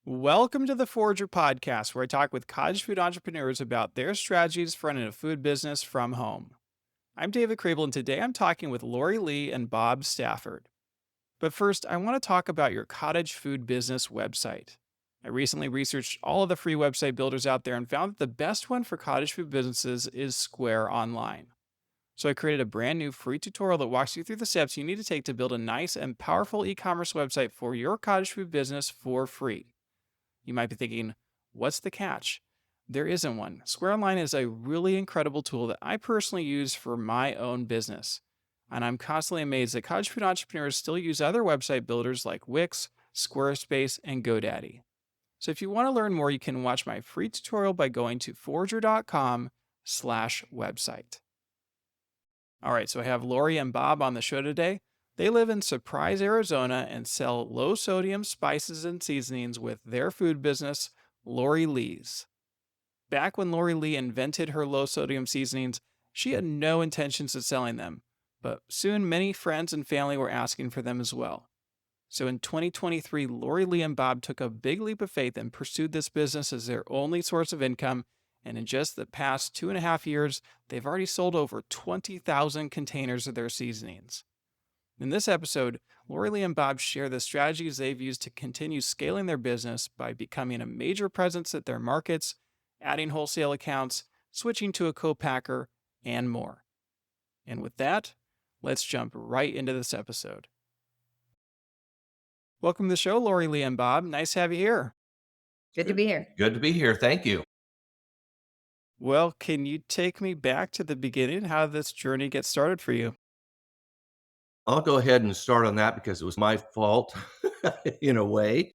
Welcome to the Forager Podcast, where I talk with cottage food entrepreneurs about their strategies for running a food business from home. I'm David Crable, and today I'm talking with Lauri Lee and Bob Stafford. But first, I want to talk about your cottage food business website. I recently researched all of the free website builders out there and found that the best one for cottage food businesses is Square Online. So I created a brand new free tutorial that walks you through the steps you need to take to build a nice and powerful e-commerce website for your cottage food business for free. You might be thinking, what's the catch? There isn't one. Square Online is a really incredible tool that I personally use for my own business. And I'm constantly amazed that cottage food entrepreneurs still use other website builders like Wix, Squarespace, and GoDaddy. So if you want to learn more, you can watch my free tutorial by going to forager.com/website. All right, so I have Lauri and Bob on the show today. They live in Surprise, Arizona, and sell low sodium spices and seasonings with their food business, Lauri Lee's. Back when Lauri Lee invented her low sodium seasonings, she had no intentions of selling them, but soon many friends and family were asking for them as well. So in 2023, Lauri Lee and Bob took a big leap of faith and pursued this business as their only source of income. And in just the past 2.5 years, they've already sold over 20,000 containers of their seasonings. In this episode, Lauri Lee and Bob share the strategies they've used to continue scaling their business by becoming a major presence at their markets, adding wholesale accounts, switching to a co-packer, and more. And with that, let's jump right into this episode. Welcome to the show, Lauri Lee and Bob. Nice to have you here. Good to be here. Good to be here. Thank you. Well, can you take me back to the beginning? How did this journey get started for you? I'll go ahead and start on that because it was my fault in a way.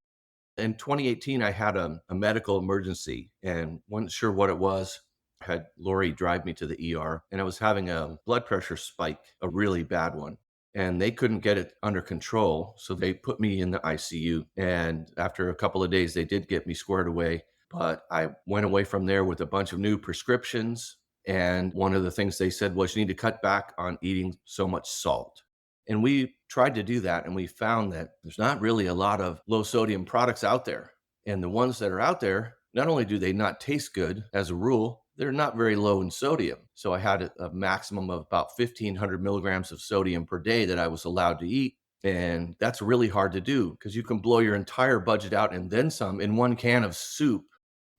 In 2018, I had a medical emergency and wasn't sure what it was. Had Lori drive me to the ER and I was having a blood pressure spike, a really bad one. And they couldn't get it under control. So they put me in the ICU. And after a couple of days, they did get me squared away. But I went away from there with a bunch of new prescriptions. And one of the things they said was you need to cut back on eating so much salt. And we tried to do that, and we found that there's not really a lot of low sodium products out there. And the ones that are out there, not only do they not taste good as a rule, they're not very low in sodium. So I had a maximum of about 1,500 milligrams of sodium per day that I was allowed to eat. And that's really hard to do because you can blow your entire budget out and then some in one can of soup.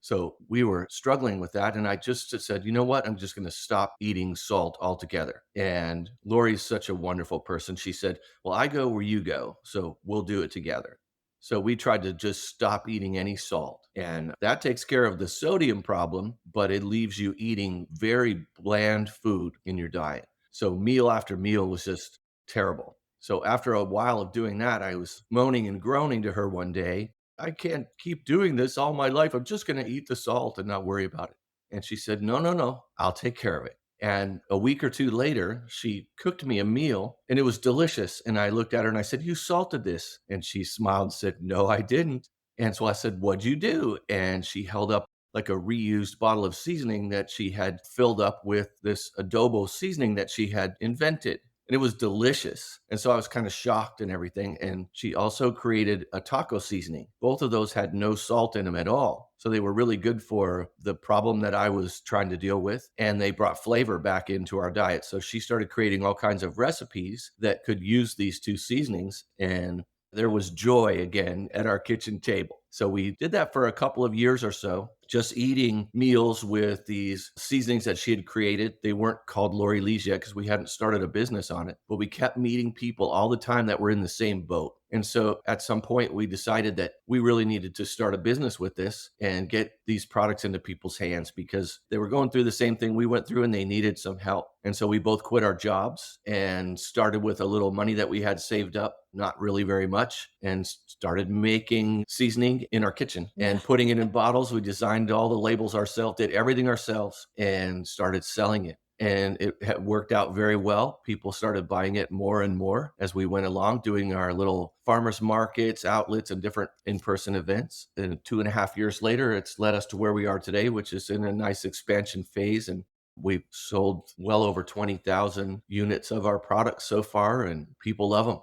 So we were struggling with that. And I just said, you know what? I'm just going to stop eating salt altogether. And Lori's such a wonderful person. She said, well, I go where you go. So we'll do it together. So we tried to just stop eating any salt. And that takes care of the sodium problem, but it leaves you eating very bland food in your diet. So meal after meal was just terrible. So after a while of doing that, I was moaning and groaning to her one day. I can't keep doing this all my life. I'm just going to eat the salt and not worry about it. And she said, no, no, no, I'll take care of it. And a week or two later, she cooked me a meal and it was delicious. And I looked at her and I said, you salted this. And she smiled and said, no, I didn't. And so I said, what'd you do? And she held up like a reused bottle of seasoning that she had filled up with this adobo seasoning that she had invented. And it was delicious. And so I was kind of shocked and everything. And she also created a taco seasoning. Both of those had no salt in them at all. So they were really good for the problem that I was trying to deal with. And they brought flavor back into our diet. So she started creating all kinds of recipes that could use these two seasonings. And there was joy again at our kitchen table. So we did that for a couple of years or so, just eating meals with these seasonings that she had created. They weren't called Lauri Lee's yet because we hadn't started a business on it, but we kept meeting people all the time that were in the same boat. And so at some point, we decided that we really needed to start a business with this and get these products into people's hands because they were going through the same thing we went through and they needed some help. And so we both quit our jobs and started with a little money that we had saved up, not really very much, and started making seasoning in our kitchen and putting it in bottles. We designed all the labels ourselves, did everything ourselves, and started selling it. And it had worked out very well. People started buying it more and more as we went along, doing our little farmers markets, outlets, and different in-person events. And 2.5 years later, it's led us to where we are today, which is in a nice expansion phase. And we've sold well over 20,000 units of our products so far, and people love them.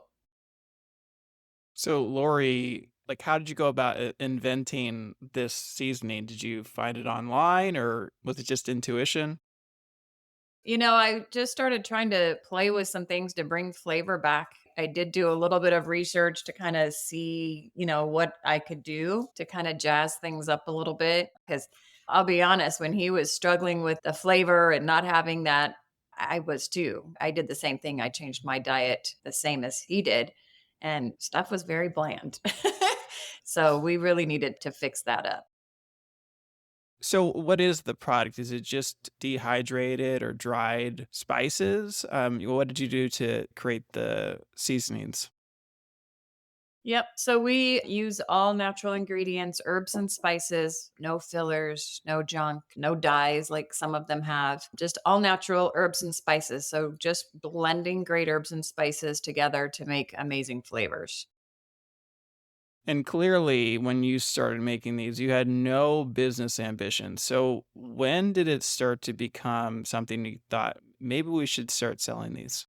So, Lauri, Like, how did you go about inventing this seasoning? Did you find it online or was it just intuition? I just started trying to play with some things to bring flavor back. I did do a little bit of research to kind of see, what I could do to kind of jazz things up a little bit. Because I'll be honest, when he was struggling with the flavor and not having that, I was too. I did the same thing. I changed my diet the same as he did, and stuff was very bland. So we really needed to fix that up. So, what is the product? Is it just dehydrated or dried spices? What did you do to create the seasonings? Yep. So we use all natural ingredients, herbs and spices, no fillers, no junk, no dyes like some of them have, just all natural herbs and spices. So just blending great herbs and spices together to make amazing flavors. And clearly, when you started making these, you had no business ambition. So, when did it start to become something you thought maybe we should start selling these?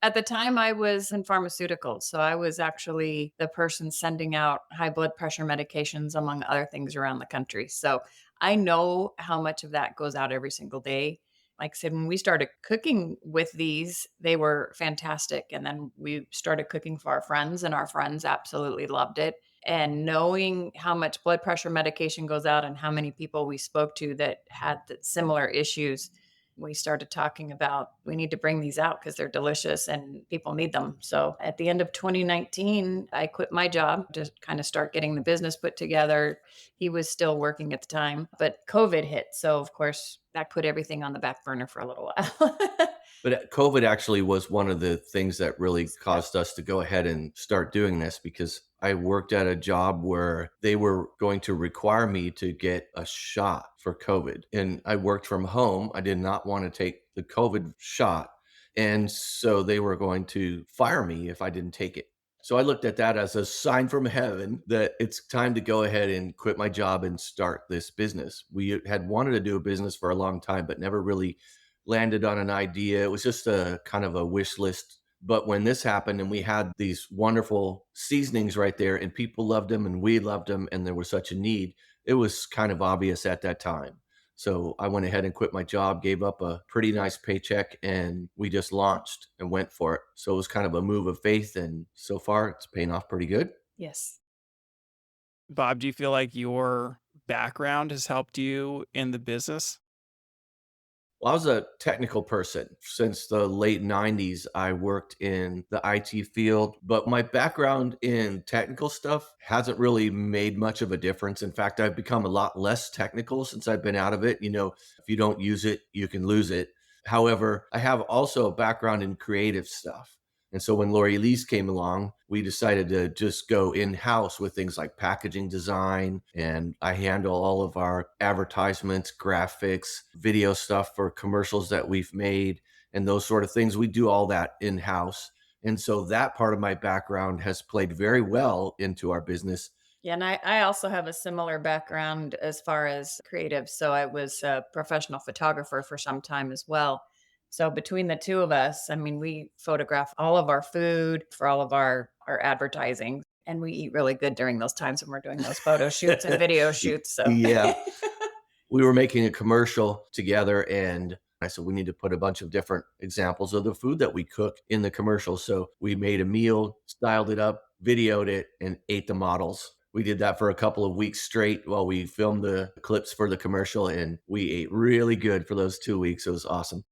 At the time, I was in pharmaceuticals. So I was actually the person sending out high blood pressure medications, among other things, around the country. So I know how much of that goes out every single day. Like I said, when we started cooking with these, they were fantastic. And then we started cooking for our friends, and our friends absolutely loved it. And knowing how much blood pressure medication goes out and how many people we spoke to that had similar issues, we started talking about we need to bring these out because they're delicious and people need them. So at the end of 2019, I quit my job to kind of start getting the business put together. He was still working at the time, but COVID hit. So, of course, that put everything on the back burner for a little while. But COVID actually was one of the things that really Yep. caused us to go ahead and start doing this because I worked at a job where they were going to require me to get a shot for COVID. And I worked from home. I did not want to take the COVID shot. And so they were going to fire me if I didn't take it. So I looked at that as a sign from heaven that it's time to go ahead and quit my job and start this business. We had wanted to do a business for a long time, but never really landed on an idea. It was just a kind of a wish list. But when this happened and we had these wonderful seasonings right there and people loved them and we loved them and there was such a need, it was kind of obvious at that time. So I went ahead and quit my job, gave up a pretty nice paycheck, and we just launched and went for it. So it was kind of a move of faith. And so far, it's paying off pretty good. Yes. Bob, do you feel like your background has helped you in the business? Well, I was a technical person. Since the late 90s, I worked in the IT field, but my background in technical stuff hasn't really made much of a difference. In fact, I've become a lot less technical since I've been out of it. If you don't use it, you can lose it. However, I have also a background in creative stuff. And so when Lauri Lee's came along, we decided to just go in house with things like packaging design. And I handle all of our advertisements, graphics, video stuff for commercials that we've made, and those sort of things. We do all that in house. And so that part of my background has played very well into our business. Yeah, and I also have a similar background as far as creative. So I was a professional photographer for some time as well. So between the two of us, I mean, we photograph all of our food for all of our advertising, and we eat really good during those times when we're doing those photo shoots and video shoots. So Yeah. We were making a commercial together and I said we need to put a bunch of different examples of the food that we cook in the commercial. So we made a meal, styled it up, videoed it, and ate the models. We did that for a couple of weeks straight while we filmed the clips for the commercial, and we ate really good for those 2 weeks. It was awesome.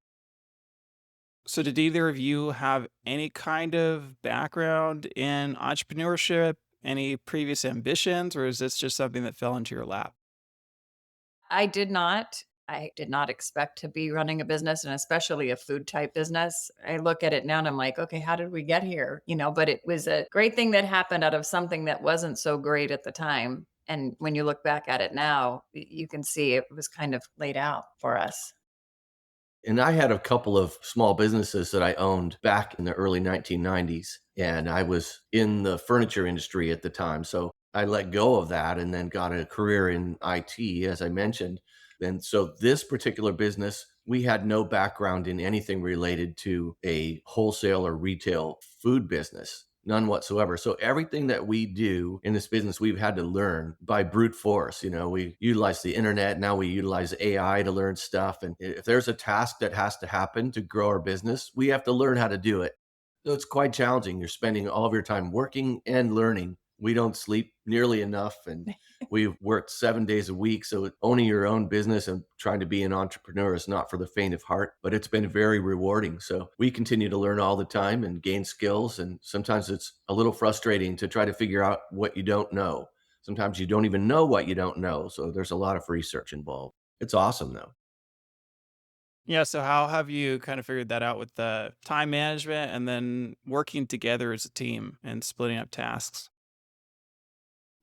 So, did either of you have any kind of background in entrepreneurship, any previous ambitions, or is this just something that fell into your lap? I did not. I did not expect to be running a business, and especially a food type business. I look at it now and I'm like, okay, how did we get here? But it was a great thing that happened out of something that wasn't so great at the time. And when you look back at it now, you can see it was kind of laid out for us. And I had a couple of small businesses that I owned back in the early 1990s, and I was in the furniture industry at the time. So I let go of that and then got a career in IT, as I mentioned. And so this particular business, we had no background in anything related to a wholesale or retail food business. none whatsoever. So everything that we do in this business, we've had to learn by brute force. We utilize the internet. Now we utilize AI to learn stuff. And if there's a task that has to happen to grow our business, we have to learn how to do it. So it's quite challenging. You're spending all of your time working and learning. We don't sleep nearly enough, and we've worked 7 days a week. So owning your own business and trying to be an entrepreneur is not for the faint of heart, but it's been very rewarding. So we continue to learn all the time and gain skills. And sometimes it's a little frustrating to try to figure out what you don't know. Sometimes you don't even know what you don't know. So there's a lot of research involved. It's awesome though. Yeah, so how have you kind of figured that out with the time management and then working together as a team and splitting up tasks?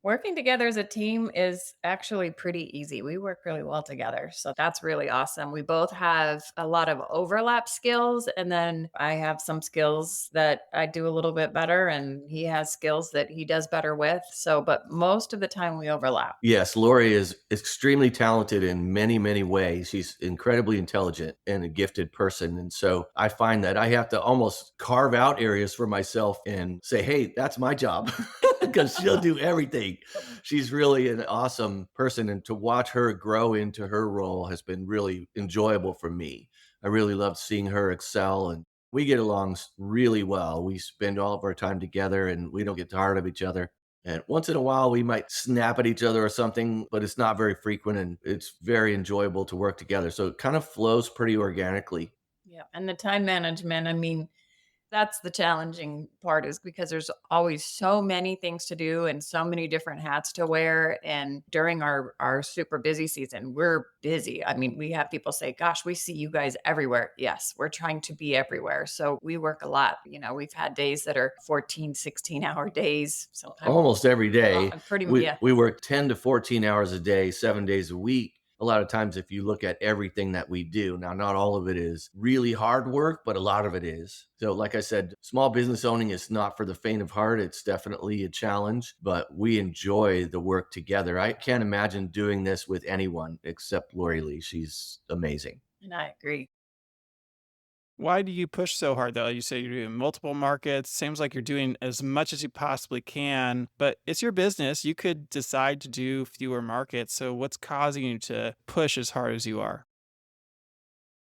Working together as a team is actually pretty easy. We work really well together. So that's really awesome. We both have a lot of overlap skills. And then I have some skills that I do a little bit better, and he has skills that he does better with. So, but most of the time we overlap. Yes, Lori is extremely talented in many, many ways. She's incredibly intelligent and a gifted person. And so I find that I have to almost carve out areas for myself and say, hey, that's my job because she'll do everything. She's really an awesome person. And to watch her grow into her role has been really enjoyable for me. I really love seeing her excel, and we get along really well. We spend all of our time together and we don't get tired of each other. And once in a while, we might snap at each other or something, but it's not very frequent and it's very enjoyable to work together. So it kind of flows pretty organically. Yeah. And the time management, I mean, that's the challenging part, is because there's always so many things to do and so many different hats to wear. And during our super busy season, we're busy. I mean, we have people say, gosh, we see you guys everywhere. Yes, we're trying to be everywhere. So we work a lot. We've had days that are 14, 16-hour days, sometimes Almost every day, pretty, we, yeah. we work 10 to 14 hours a day, 7 days a week. A lot of times, if you look at everything that we do, now, not all of it is really hard work, but a lot of it is. So, like I said, small business owning is not for the faint of heart. It's definitely a challenge, but we enjoy the work together. I can't imagine doing this with anyone except Lori Lee. She's amazing. And I agree. Why do you push so hard though? You say you're doing multiple markets. Seems like you're doing as much as you possibly can, but it's your business. You could decide to do fewer markets. So what's causing you to push as hard as you are?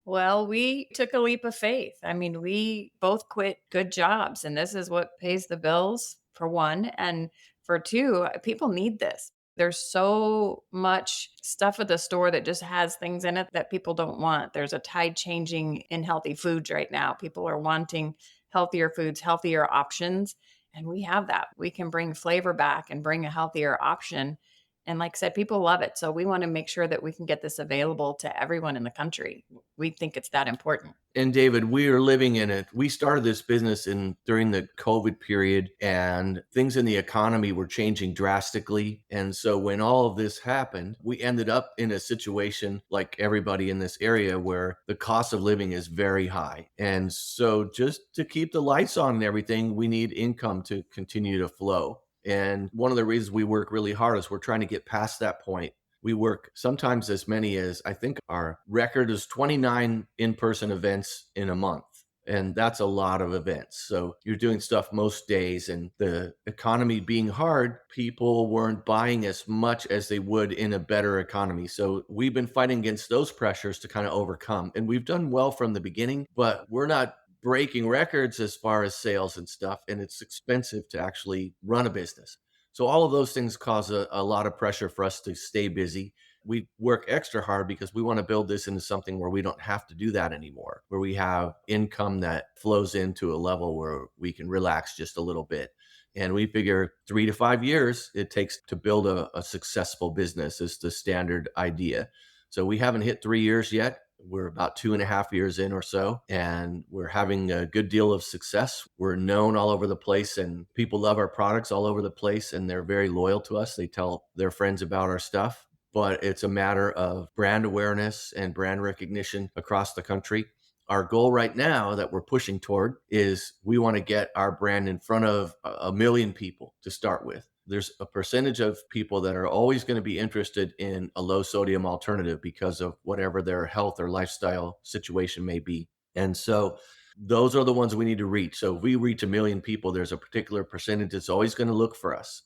Well, we took a leap of faith. I mean, we both quit good jobs, and this is what pays the bills, for one. And for two, people need this. There's so much stuff at the store that just has things in it that people don't want. There's a tide changing in healthy foods right now. People are wanting healthier foods, healthier options. And we have that. We can bring flavor back and bring a healthier option. And like I said, people love it. So we want to make sure that we can get this available to everyone in the country. We think it's that important. And David, we are living in it. We started this business in during the COVID period, and things in the economy were changing drastically. And so when all of this happened, we ended up in a situation like everybody in this area where the cost of living is very high. And so just to keep the lights on and everything, we need income to continue to flow. And one of the reasons we work really hard is we're trying to get past that point. We work sometimes as many as, I think our record is 29 in person events in a month. And that's a lot of events. So you're doing stuff most days, and the economy being hard, people weren't buying as much as they would in a better economy. So we've been fighting against those pressures to kind of overcome. And we've done well from the beginning, but we're not breaking records as far as sales and stuff. And it's expensive to actually run a business. So all of those things cause a lot of pressure for us to stay busy. We work extra hard because we want to build this into something where we don't have to do that anymore, where we have income that flows into a level where we can relax just a little bit. And we figure 3 to 5 years it takes to build a successful business is the standard idea. So we haven't hit 3 years yet. We're about 2.5 years in or so, and we're having a good deal of success. We're known all over the place, and people love our products all over the place, and they're very loyal to us. They tell their friends about our stuff, but it's a matter of brand awareness and brand recognition across the country. Our goal right now that we're pushing toward is we want to get our brand in front of a million people to start with. There's a percentage of people that are always going to be interested in a low sodium alternative because of whatever their health or lifestyle situation may be. And so Those are the ones we need to reach. So if we reach a million people, there's a particular percentage that's always going to look for us.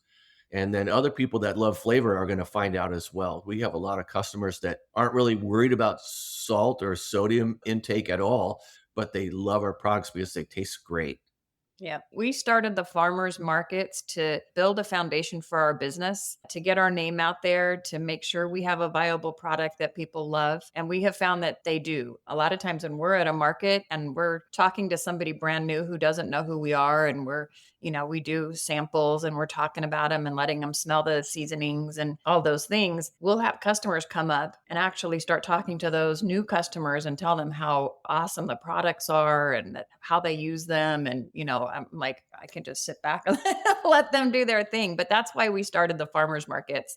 And then other people that love flavor are going to find out as well. We have a lot of customers that aren't really worried about salt or sodium intake at all, but they love our products because they taste great. Yeah, we started the farmers markets to build a foundation for our business, to get our name out there, to make sure we have a viable product that people love. And we have found that they do. A lot of times when we're at a market and we're talking to somebody brand new who doesn't know who we are, and we do samples and we're talking about them and letting them smell the seasonings and all those things, we'll have customers come up and actually start talking to those new customers and tell them how awesome the products are and how they use them. And, I'm like, I can just sit back and let them do their thing. But that's why we started the farmers markets.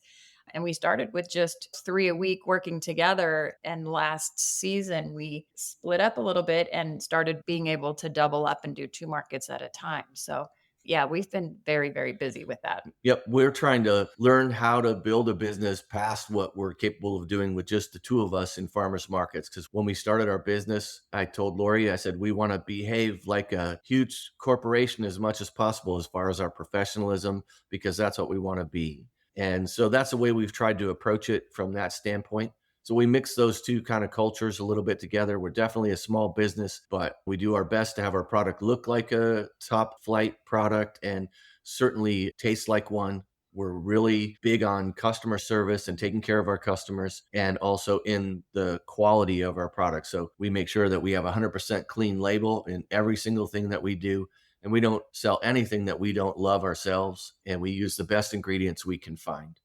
And we started with just three a week working together. And last season, we split up a little bit and started being able to double up and do two markets at a time. So, yeah, we've been very, very busy with that. Yep, we're trying to learn how to build a business past what we're capable of doing with just the two of us in farmers markets. Because when we started our business, I told Lori, I said, we want to behave like a huge corporation as much as possible as far as our professionalism, because that's what we want to be. And so that's the way we've tried to approach it from that standpoint. So we mix those two kind of cultures a little bit together. We're definitely a small business, but we do our best to have our product look like a top flight product and certainly tastes like one. We're really big on customer service and taking care of our customers and also in the quality of our products. So we make sure that we have a 100% clean label in every single thing that we do. And we don't sell anything that we don't love ourselves. And we use the best ingredients we can find.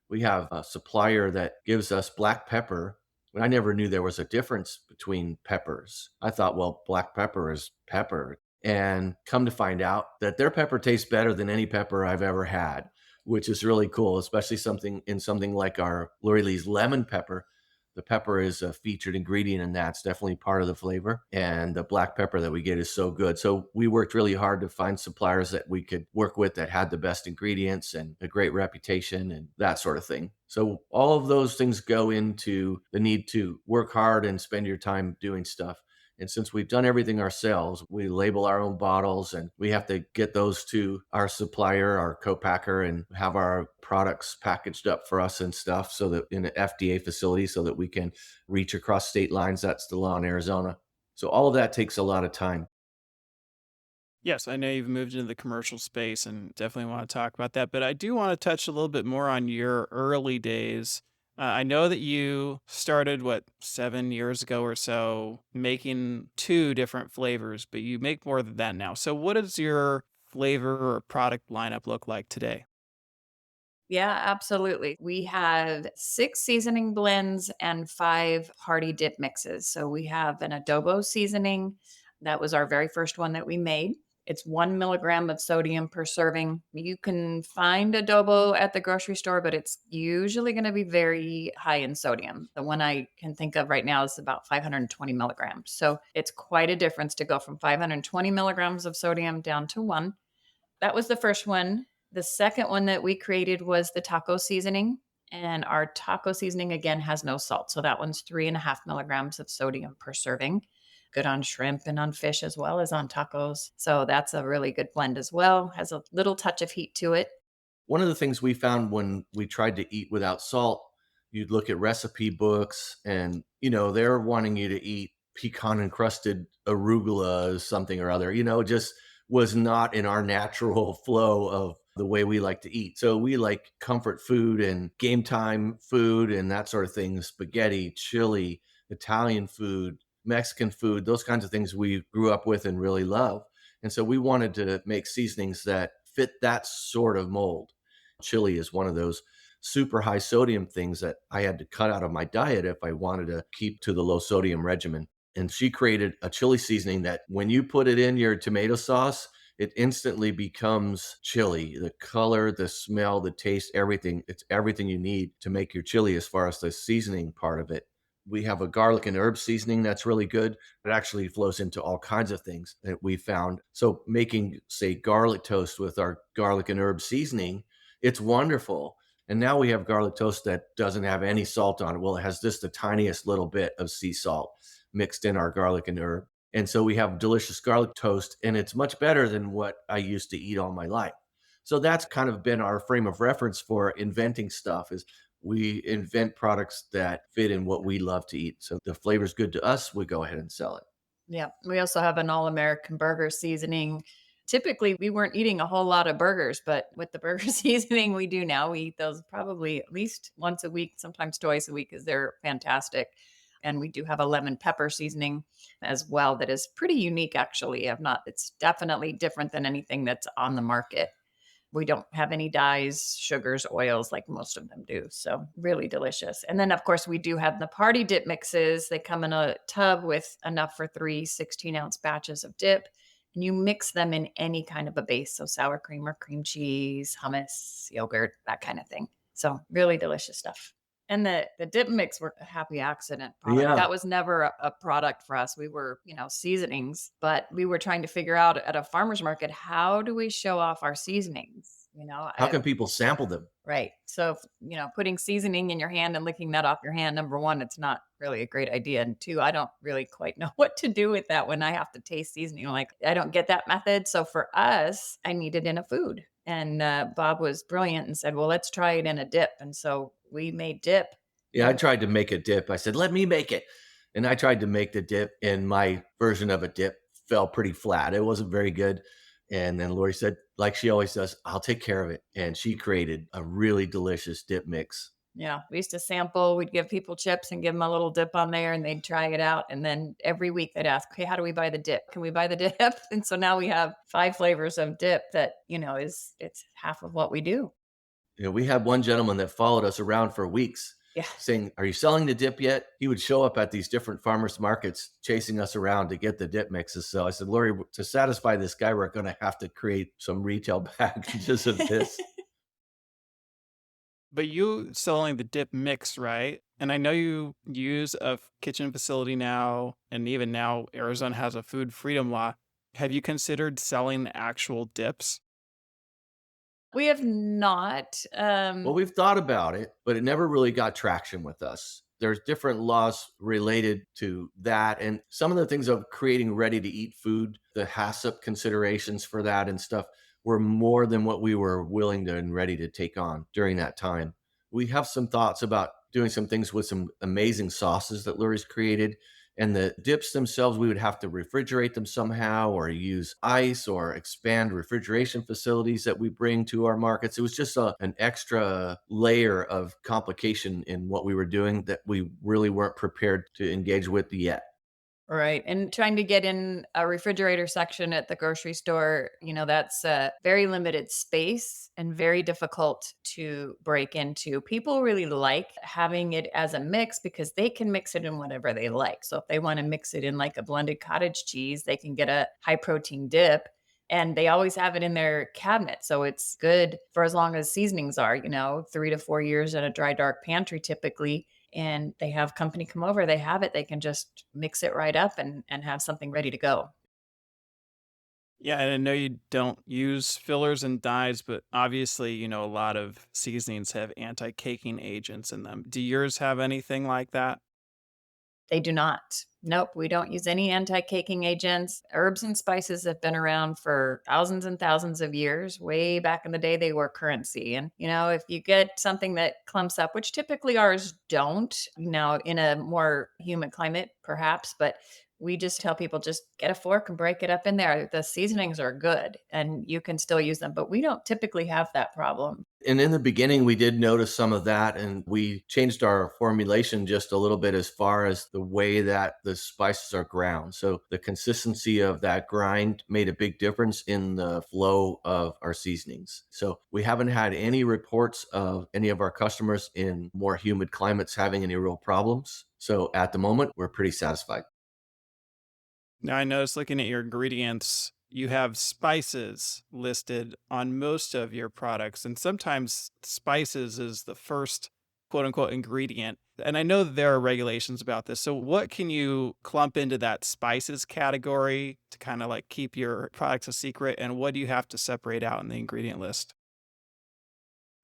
We have a supplier that gives us black pepper. And I never knew there was a difference between peppers. I thought, well, black pepper is pepper. And come to find out that their pepper tastes better than any pepper I've ever had, which is really cool, especially something like our Lauri Lee's lemon pepper. The pepper is a featured ingredient in that. It's definitely part of the flavor. And the black pepper that we get is so good. So we worked really hard to find suppliers that we could work with that had the best ingredients and a great reputation and that sort of thing. So all of those things go into the need to work hard and spend your time doing stuff. And since we've done everything ourselves, we label our own bottles and we have to get those to our supplier, our co-packer, and have our products packaged up for us and stuff so that in an FDA facility so that we can reach across state lines. That's the law in Arizona. So all of that takes a lot of time. Yes, I know you've moved into the commercial space and definitely want to talk about that, but I do want to touch a little bit more on your early days. I know that you started, what, 7 years ago or so, making two different flavors, but you make more than that now. So, what does your flavor or product lineup look like today? Yeah, absolutely. We have six seasoning blends and five hearty dip mixes. So we have an adobo seasoning. That was our very first one that we made. It's 1 milligram of sodium per serving. You can find adobo at the grocery store, but it's usually going to be very high in sodium. The one I can think of right now is about 520 milligrams. So it's quite a difference to go from 520 milligrams of sodium down to one. That was the first one. The second one that we created was the taco seasoning. And our taco seasoning, again, has no salt. So that one's 3.5 milligrams of sodium per serving. Good on shrimp and on fish as well as on tacos. So that's a really good blend as well. Has a little touch of heat to it. One of the things we found when we tried to eat without salt, you'd look at recipe books and, they're wanting you to eat pecan encrusted arugula or something or other, just was not in our natural flow of the way we like to eat. So we like comfort food and game time food and that sort of thing, spaghetti, chili, Italian food, Mexican food, those kinds of things we grew up with and really love. And so we wanted to make seasonings that fit that sort of mold. Chili is one of those super high sodium things that I had to cut out of my diet if I wanted to keep to the low sodium regimen. And she created a chili seasoning that when you put it in your tomato sauce, it instantly becomes chili. The color, the smell, the taste, everything. It's everything you need to make your chili as far as the seasoning part of it. We have a garlic and herb seasoning that's really good. It actually flows into all kinds of things that we found. So making, say, garlic toast with our garlic and herb seasoning, it's wonderful. And now we have garlic toast that doesn't have any salt on it. Well, it has just the tiniest little bit of sea salt mixed in our garlic and herb. And so we have delicious garlic toast, and it's much better than what I used to eat all my life. So that's kind of been our frame of reference for inventing stuff is we invent products that fit in what we love to eat. So the flavor's good to us, we go ahead and sell it. Yeah. We also have an all American burger seasoning. Typically, we weren't eating a whole lot of burgers, but with the burger seasoning we do now, we eat those probably at least once a week, sometimes twice a week, because they're fantastic. And we do have a lemon pepper seasoning as well that is pretty unique, actually. I've not, it's definitely different than anything that's on the market. We don't have any dyes, sugars, oils like most of them do. So, really delicious. And then, of course, we do have the party dip mixes. They come in a tub with enough for three 16-ounce batches of dip. And you mix them in any kind of a base. So, sour cream or cream cheese, hummus, yogurt, that kind of thing. So, really delicious stuff. And the dip mix were a happy accident product. Yeah. That was never a product for us. We were, seasonings, but we were trying to figure out at a farmer's market, how do we show off our seasonings? How can people sample them? Right. So, putting seasoning in your hand and licking that off your hand, number one, it's not really a great idea. And two, I don't really quite know what to do with that when I have to taste seasoning. Like, I don't get that method. So for us, I need it in a food. And Bob was brilliant and said, well, let's try it in a dip. And so we made dip. Yeah, I tried to make a dip. I said, "Let me make it." And I tried to make the dip, and my version of a dip fell pretty flat. It wasn't very good. And then Lori said, like she always does, "I'll take care of it." And she created a really delicious dip mix. Yeah, we used to sample. We'd give people chips and give them a little dip on there, and they'd try it out. And then every week they'd ask, "Okay, how do we buy the dip? Can we buy the dip?" And so now we have 5 flavors of dip that is it's half of what we do. You know, we had one gentleman that followed us around for weeks Yeah. saying, "Are you selling the dip yet?" He would show up at these different farmers markets chasing us around to get the dip mixes. So I said, "Lori, to satisfy this guy, we're going to have to create some retail packages of this." But you selling the dip mix, right? And I know you use a kitchen facility now, and even now Arizona has a food freedom law. Have you considered selling actual dips? We have not. Well, we've thought about it, but it never really got traction with us. There's different laws related to that. And some of the things of creating ready to eat food, the HACCP considerations for that and stuff were more than what we were willing to and ready to take on during that time. We have some thoughts about doing some things with some amazing sauces that Luri's created. And the dips themselves, we would have to refrigerate them somehow or use ice or expand refrigeration facilities that we bring to our markets. It was just an extra layer of complication in what we were doing that we really weren't prepared to engage with yet. Right. And trying to get in a refrigerator section at the grocery store, that's a very limited space and very difficult to break into. People really like having it as a mix because they can mix it in whatever they like. So if they want to mix it in like a blended cottage cheese, they can get a high protein dip. And they always have it in their cabinet. So it's good for as long as seasonings are, 3 to 4 years in a dry, dark pantry typically, and they have company come over, they have it, they can just mix it right up and have something ready to go. Yeah, and I know you don't use fillers and dyes, but obviously, a lot of seasonings have anti-caking agents in them. Do yours have anything like that? They do not. Nope, we don't use any anti-caking agents. Herbs and spices have been around for thousands and thousands of years. Way back in the day, they were currency. And, if you get something that clumps up, which typically ours don't, in a more humid climate, perhaps, but we just tell people just get a fork and break it up in there. The seasonings are good and you can still use them, but we don't typically have that problem. And in the beginning, we did notice some of that, and we changed our formulation just a little bit as far as the way that the spices are ground. So the consistency of that grind made a big difference in the flow of our seasonings. So we haven't had any reports of any of our customers in more humid climates having any real problems. So at the moment, we're pretty satisfied. Now, I noticed looking at your ingredients, you have spices listed on most of your products, and sometimes spices is the first quote unquote ingredient. And I know that there are regulations about this. So, what can you clump into that spices category to kind of like keep your products a secret? And what do you have to separate out in the ingredient list?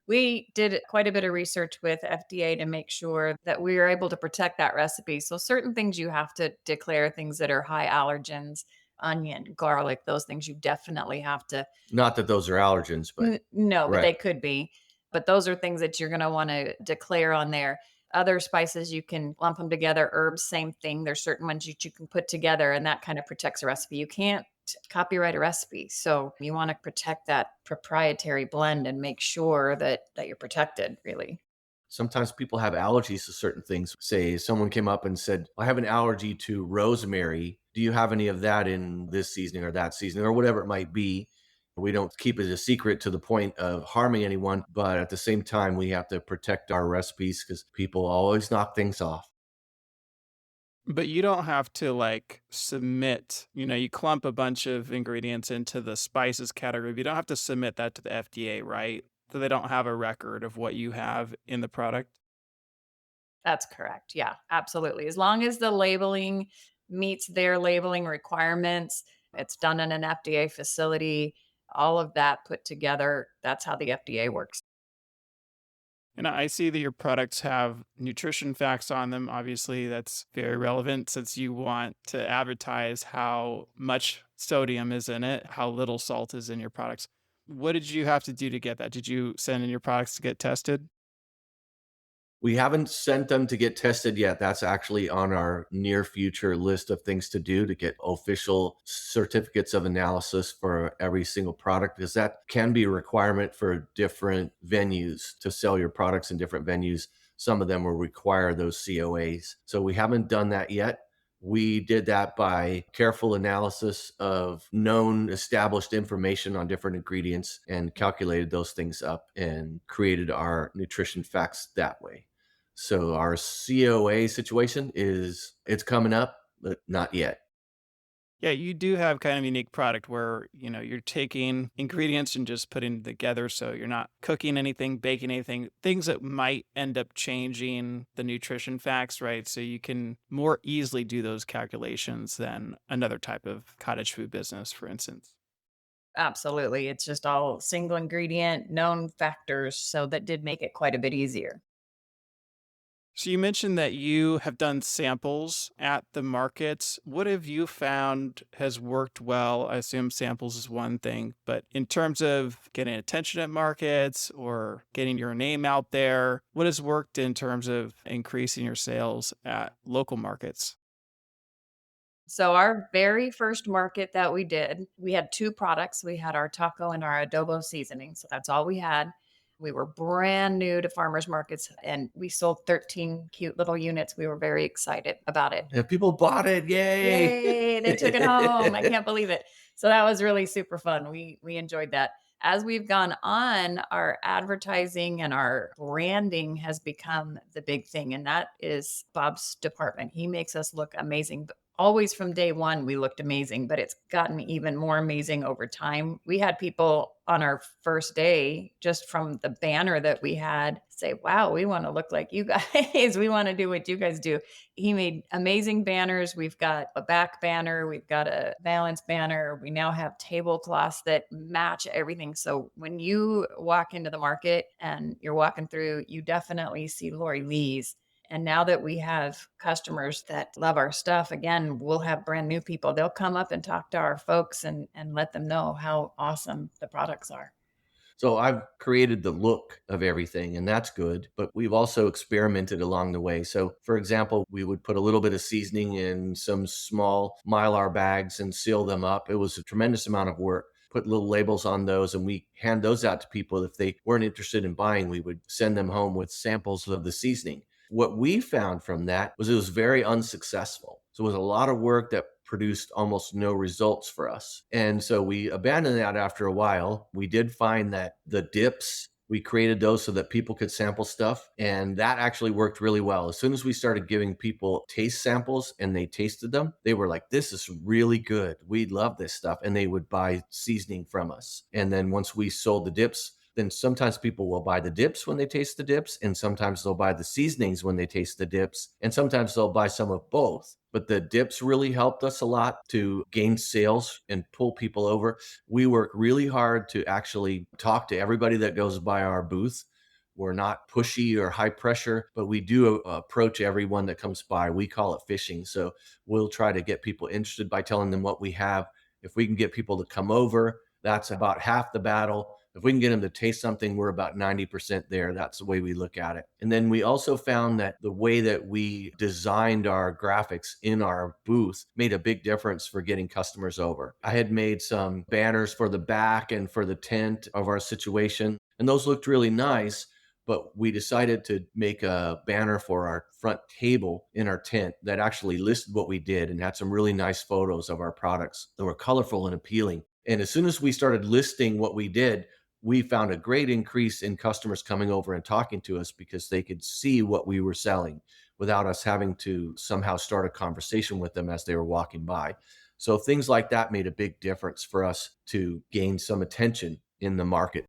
We did quite a bit of research with FDA to make sure that we were able to protect that recipe. So certain things you have to declare, things that are high allergens, onion, garlic, those things you definitely have to. Not that those are allergens, but No, but right. they could be. But those are things that you're gonna wanna declare on there. Other spices, you can lump them together. Herbs, same thing. There's certain ones that you can put together, and that kind of protects a recipe. You can't copyright a recipe, so you wanna protect that proprietary blend and make sure that you're protected, really. Sometimes people have allergies to certain things. Say someone came up and said, I have an allergy to rosemary. Do you have any of that in this seasoning or that seasoning or whatever it might be? We don't keep it a secret to the point of harming anyone, but at the same time, we have to protect our recipes because people always knock things off. But you don't have to like submit, you clump a bunch of ingredients into the spices category. But you don't have to submit that to the FDA, right? So they don't have a record of what you have in the product. That's correct. Yeah, absolutely. As long as the labeling meets their labeling requirements, it's done in an FDA facility, all of that put together, that's how the FDA works. And I see that your products have nutrition facts on them. Obviously, that's very relevant since you want to advertise how much sodium is in it, how little salt is in your products. What did you have to do to get that? Did you send in your products to get tested? We haven't sent them to get tested yet. That's actually on our near future list of things to do to get official certificates of analysis for every single product, because that can be a requirement for different venues to sell your products in different venues. Some of them will require those COAs. So we haven't done that yet. We did that by careful analysis of known established information on different ingredients and calculated those things up and created our nutrition facts that way. So our COA situation is it's coming up, but not yet. Yeah, you do have kind of a unique product where, you're taking ingredients and just putting them together. So you're not cooking anything, baking anything, things that might end up changing the nutrition facts, right? So you can more easily do those calculations than another type of cottage food business, for instance. Absolutely. It's just all single ingredient, known factors. So that did make it quite a bit easier. So you mentioned that you have done samples at the markets. What have you found has worked well? I assume samples is one thing, but in terms of getting attention at markets or getting your name out there, what has worked in terms of increasing your sales at local markets? So our very first market that we did, we had 2 products. We had our taco and our adobo seasoning, so that's all we had. We were brand new to farmers markets, and we sold 13 cute little units. We were very excited about it. And people bought it. Yay. Yay, they took it home. I can't believe it. So that was really super fun. We enjoyed that. As we've gone on, our advertising and our branding has become the big thing, and that is Bob's department. He makes us look amazing. But always from day one, we looked amazing, but it's gotten even more amazing over time. We had people on our first day, just from the banner that we had, say, wow, we want to look like you guys. We want to do what you guys do. He made amazing banners. We've got a back banner, we've got a balance banner. We now have tablecloths that match everything. So when you walk into the market and you're walking through, you definitely see Lauri Lee's. And now that we have customers that love our stuff, again, we'll have brand new people. They'll come up and talk to our folks and let them know how awesome the products are. So I've created the look of everything, and that's good. But we've also experimented along the way. So, for example, we would put a little bit of seasoning in some small mylar bags and seal them up. It was a tremendous amount of work. Put little labels on those, and we hand those out to people. If they weren't interested in buying, we would send them home with samples of the seasoning. What we found from that was it was very unsuccessful. So it was a lot of work that produced almost no results for us. And so we abandoned that after a while. We did find that the dips, we created those so that people could sample stuff. And that actually worked really well. As soon as we started giving people taste samples and they tasted them, they were like, this is really good. We love this stuff. And they would buy seasoning from us. And then once we sold the dips, then sometimes people will buy the dips when they taste the dips, and sometimes they'll buy the seasonings when they taste the dips, and sometimes they'll buy some of both. But the dips really helped us a lot to gain sales and pull people over. We work really hard to actually talk to everybody that goes by our booth We're not pushy or high pressure, but we do approach everyone that comes by. We call it fishing. So we'll try to get people interested by telling them what we have. If we can get people to come over, that's about half the battle. If we can get them to taste something, we're about 90% there. That's the way we look at it. And then we also found that the way that we designed our graphics in our booth made a big difference for getting customers over. I had made some banners for the back and for the tent of our situation, and those looked really nice. But we decided to make a banner for our front table in our tent that actually listed what we did and had some really nice photos of our products that were colorful and appealing. And as soon as we started listing what we did, we found a great increase in customers coming over and talking to us because they could see what we were selling without us having to somehow start a conversation with them as they were walking by. So things like that made a big difference for us to gain some attention in the market.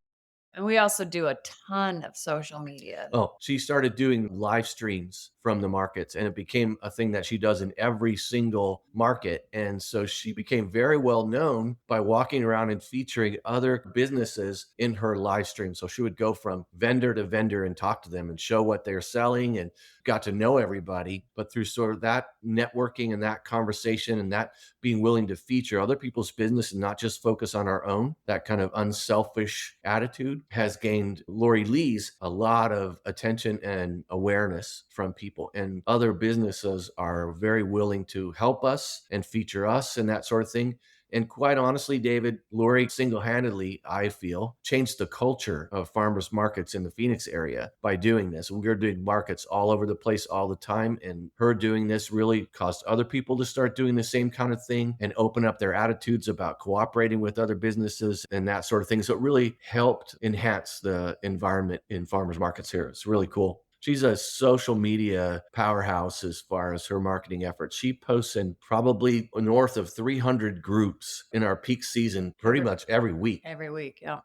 And we also do a ton of social media. Oh, she started doing live streams from the markets, and it became a thing that she does in every single market. And so she became very well known by walking around and featuring other businesses in her live stream. So she would go from vendor to vendor and talk to them and show what they're selling and got to know everybody. But through sort of that networking and that conversation and that being willing to feature other people's business and not just focus on our own, that kind of unselfish attitude has gained Lauri Lee's a lot of attention and awareness from people. And other businesses are very willing to help us and feature us and that sort of thing. And quite honestly, David, Lauri single handedly, I feel, changed the culture of farmers markets in the Phoenix area by doing this. We're doing markets all over the place all the time. And her doing this really caused other people to start doing the same kind of thing and open up their attitudes about cooperating with other businesses and that sort of thing. So it really helped enhance the environment in farmers markets here. It's really cool. She's a social media powerhouse as far as her marketing efforts. She posts in probably north of 300 groups in our peak season pretty Every much every week. every week, yeah.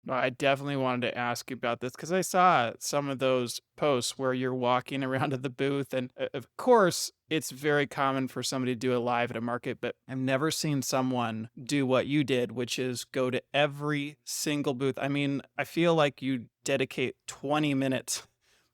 Well, I definitely wanted to ask you about this because I saw some of those posts where you're walking around at the booth. And of course, it's very common for somebody to do a live at a market, but I've never seen someone do what you did, which is go to every single booth. I mean, I feel like you dedicate 20 minutes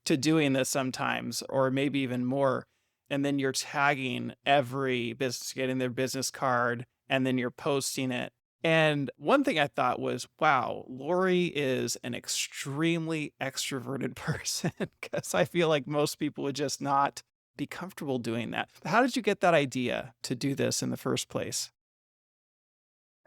to doing this sometimes, or maybe even more. And then you're tagging every business, getting their business card, and then you're posting it. And one thing I thought was, wow, Lauri is an extremely extroverted person because I feel like most people would just not be comfortable doing that. How did you get that idea to do this in the first place?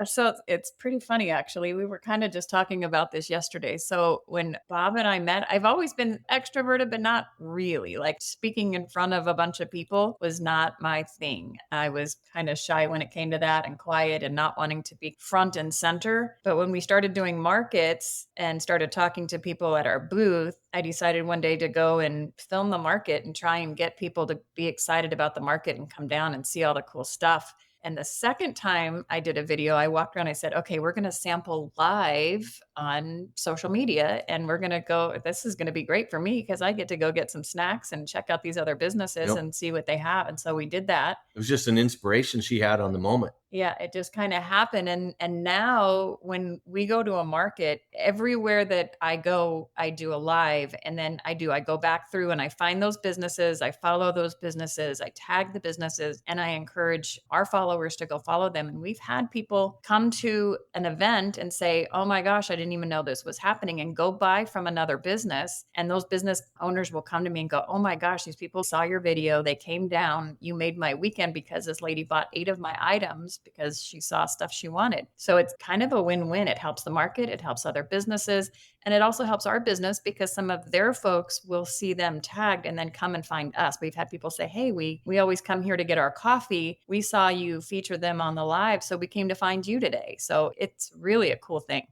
So it's pretty funny, actually. We were kind of just talking about this yesterday. So when Bob and I met, I've always been extroverted, but not really. Like speaking in front of a bunch of people was not my thing. I was kind of shy when it came to that and quiet and not wanting to be front and center. But when we started doing markets and started talking to people at our booth, I decided one day to go and film the market and try and get people to be excited about the market and come down and see all the cool stuff. And the second time I did a video, I walked around, I said, okay, we're going to sample live on social media. And we're going to go, this is going to be great for me because I get to go get some snacks and check out these other businesses Yep. and see what they have. And so we did that. It was just an inspiration she had on the moment. Yeah, it just kind of happened. And now when we go to a market, everywhere that I go, I do a live. And then I go back through and I find those businesses, I follow those businesses, I tag the businesses, and I encourage our followers to go follow them. And we've had people come to an event and say, "Oh my gosh, I didn't even know this was happening," and go buy from another business. And those business owners will come to me and go, "Oh my gosh, these people saw your video, they came down, you made my weekend because this lady bought 8 of my items because she saw stuff she wanted." So it's kind of a win-win. It helps the market, it helps other businesses, and it also helps our business because some of their folks will see them tagged and then come and find us. We've had people say, "Hey, we always come here to get our coffee. We saw you feature them on the live, so we came to find you today." So it's really a cool thing.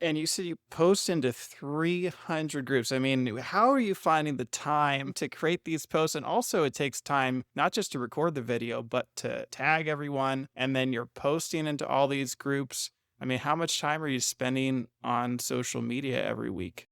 And you said you post into 300 groups. I mean, how are you finding the time to create these posts? And also, it takes time not just to record the video, but to tag everyone. And then you're posting into all these groups. I mean, how much time are you spending on social media every week?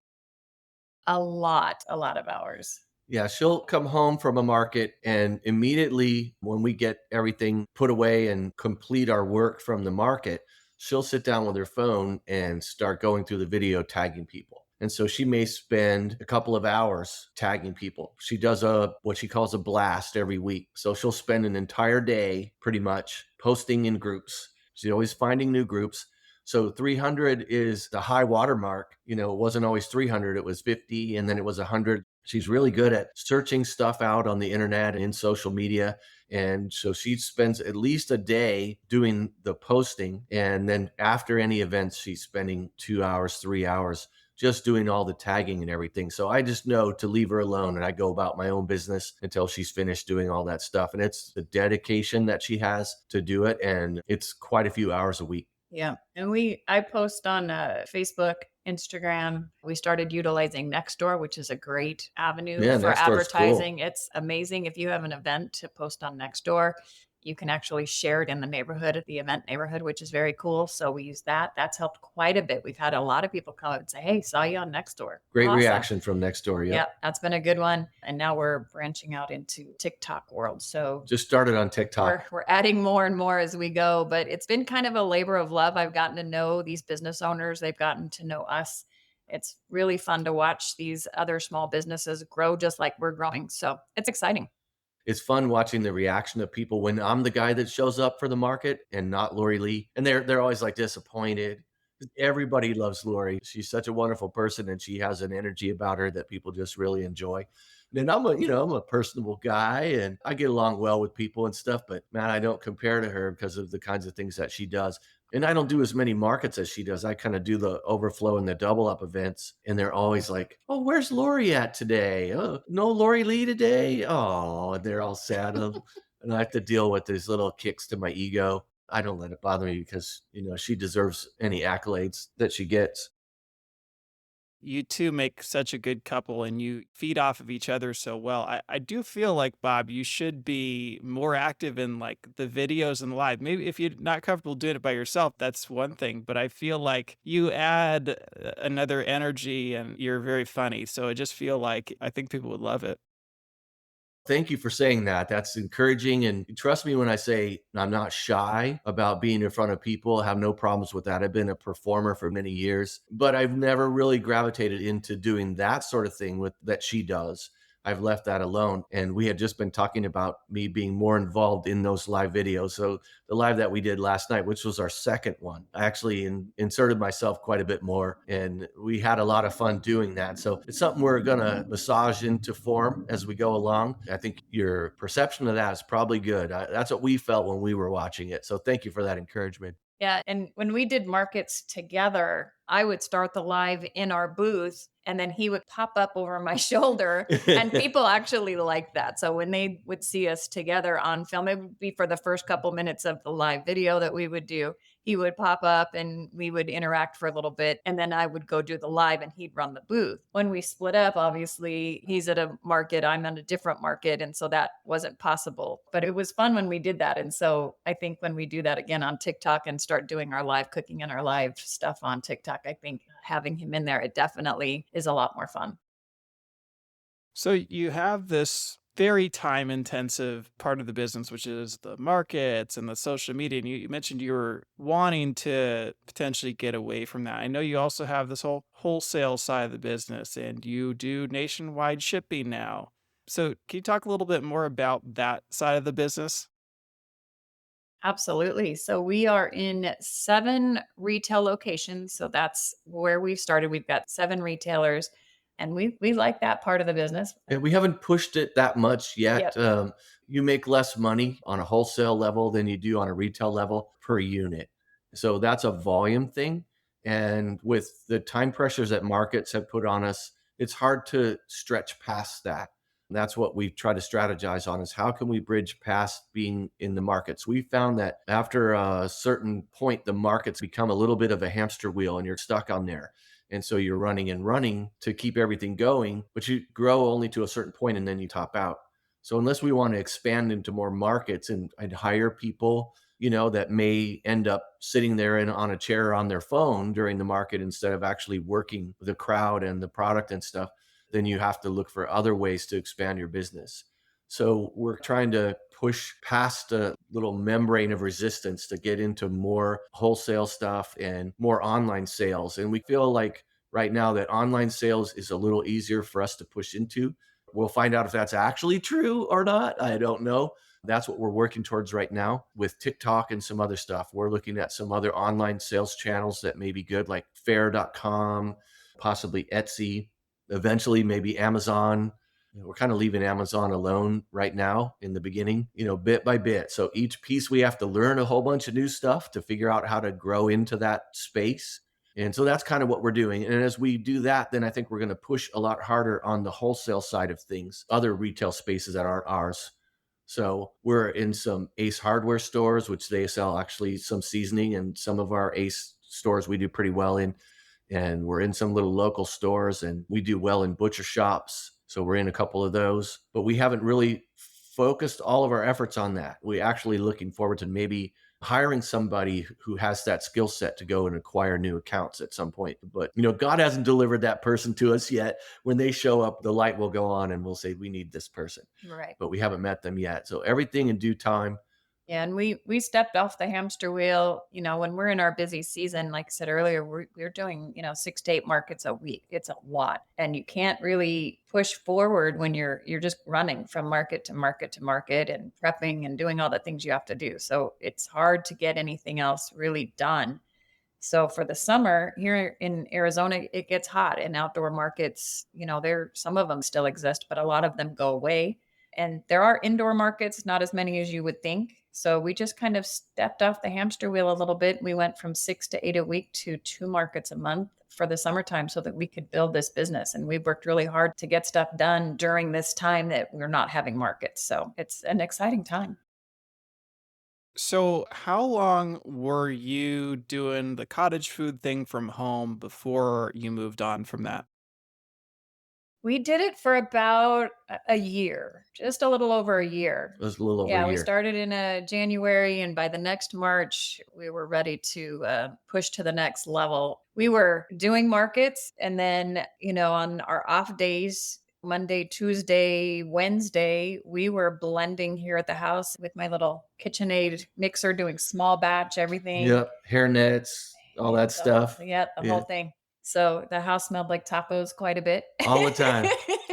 A lot of hours. Yeah, she'll come home from a market and immediately when we get everything put away and complete our work from the market, she'll sit down with her phone and start going through the video tagging people. And so she may spend a couple of hours tagging people. She does a what she calls a blast every week. So she'll spend an entire day pretty much posting in groups. She's always finding new groups. So 300 is the high watermark. It wasn't always 300, it was 50 and then it was 100. She's really good at searching stuff out on the internet and in social media. And so she spends at least a day doing the posting. And then after any events, she's spending 2 hours, 3 hours just doing all the tagging and everything. So I just know to leave her alone and I go about my own business until she's finished doing all that stuff. And it's the dedication that she has to do it. And it's quite a few hours a week. Yeah. And I post on Facebook, Instagram. We started utilizing Nextdoor, which is a great avenue Yeah, for next door is cool. advertising. It's amazing. If you have an event to post on Nextdoor, you can actually share it in the neighborhood, the event neighborhood, which is very cool. So we use that. That's helped quite a bit. We've had a lot of people come up and say, "Hey, saw you on Nextdoor." Great Awesome. reaction from next door. Yeah, Yep. that's been a good one. And now we're branching out into TikTok world. So Just started on we're TikTok. we're adding more and more as we go, but it's been kind of a labor of love. I've gotten to know these business owners, they've gotten to know us. It's really fun to watch these other small businesses grow just like we're growing. So, it's exciting. It's fun watching the reaction of people when I'm the guy that shows up for the market and not Lauri Lee. And they're always like disappointed. Everybody loves Lauri. She's such a wonderful person and she has an energy about her that people just really enjoy. And I'm a personable guy and I get along well with people and stuff, but man, I don't compare to her because of the kinds of things that she does. And I don't do as many markets as she does. I kind of do the overflow and the double up events. And they're always like, "Oh, where's Lori at today? Oh, no Lori Lee today." Oh, and they're all sad. And I have to deal with these little kicks to my ego. I don't let it bother me because, she deserves any accolades that she gets. You two make such a good couple and you feed off of each other so well. I do feel like, Bob, you should be more active in like the videos and live. Maybe if you're not comfortable doing it by yourself, that's one thing. But I feel like you add another energy and you're very funny. So I just feel like I think people would love it. Thank you for saying that. That's encouraging. And trust me when I say I'm not shy about being in front of people. I have no problems with that. I've been a performer for many years, but I've never really gravitated into doing that sort of thing with that she does. I've left that alone. And we had just been talking about me being more involved in those live videos. So the live that we did last night, which was our second one, I actually inserted myself quite a bit more and we had a lot of fun doing that. So it's something we're going to massage into form as we go along. I think your perception of that is probably good. That's what we felt when we were watching it. So thank you for that encouragement. Yeah, and when we did markets together, I would start the live in our booth and then he would pop up over my shoulder and people actually liked that. So when they would see us together on film, it would be for the first couple minutes of the live video that we would do. He would pop up and we would interact for a little bit and then I would go do the live and he'd run the booth. When we split up, obviously he's at a market, I'm at a different market and so that wasn't possible. But it was fun when we did that and so I think when we do that again on TikTok and start doing our live cooking and our live stuff on TikTok, I think having him in there it definitely is a lot more fun. So you have this very time intensive part of the business, which is the markets and the social media. And you mentioned you were wanting to potentially get away from that. I know you also have this whole wholesale side of the business and you do nationwide shipping now. So can you talk a little bit more about that side of the business? Absolutely. So we are in 7 retail locations. So that's where we've started. We've got 7 retailers and we like that part of the business. And we haven't pushed it that much yet. Yep. You make less money on a wholesale level than you do on a retail level per unit. So that's a volume thing. And with the time pressures that markets have put on us, it's hard to stretch past that. That's what we try to strategize on is how can we bridge past being in the markets. We found that after a certain point, the markets become a little bit of a hamster wheel and you're stuck on there. And so you're running and running to keep everything going, but you grow only to a certain point and then you top out. So unless we want to expand into more markets and hire people, that may end up sitting there on a chair on their phone during the market instead of actually working with the crowd and the product and stuff, then you have to look for other ways to expand your business. So we're trying to push past a little membrane of resistance to get into more wholesale stuff and more online sales. And we feel like right now that online sales is a little easier for us to push into. We'll find out if that's actually true or not. I don't know. That's what we're working towards right now with TikTok and some other stuff. We're looking at some other online sales channels that may be good, like fair.com, possibly Etsy, eventually maybe Amazon. We're kind of leaving Amazon alone right now in the beginning, bit by bit. So each piece we have to learn a whole bunch of new stuff to figure out how to grow into that space. And so that's kind of what we're doing. And as we do that, then I think we're going to push a lot harder on the wholesale side of things, other retail spaces that aren't ours. So we're in some Ace hardware stores, which they sell actually some seasoning, and some of our Ace stores we do pretty well in. And we're in some little local stores, and we do well in butcher shops. So we're in a couple of those, but we haven't really focused all of our efforts on that. We actually looking forward to maybe hiring somebody who has that skill set to go and acquire new accounts at some point. But God hasn't delivered that person to us yet. When they show up, the light will go on and we'll say, we need this person, Right. but we haven't met them yet. So everything in due time. Yeah, and we stepped off the hamster wheel, when we're in our busy season, like I said earlier, we're doing, 6 to 8 markets a week. It's a lot. And you can't really push forward when you're just running from market to market to market and prepping and doing all the things you have to do. So it's hard to get anything else really done. So for the summer here in Arizona, it gets hot and outdoor markets, there some of them still exist, but a lot of them go away. And there are indoor markets, not as many as you would think. So we just kind of stepped off the hamster wheel a little bit. We went from 6 to 8 a week to 2 markets a month for the summertime so that we could build this business. And we worked really hard to get stuff done during this time that we're not having markets. So it's an exciting time. So, how long were you doing the cottage food thing from home before you moved on from that? We did it for about a year, just a little over a year. It was a little over a Yeah, we year. started in January, and by the next March, we were ready to push to the next level. We were doing markets, and then, on our off days, Monday, Tuesday, Wednesday, we were blending here at the house with my little KitchenAid mixer, doing small batch everything. Yep. Hair nets, all Yeah, that stuff. the whole Yeah. thing. So the house smelled like tacos quite a bit. All the time.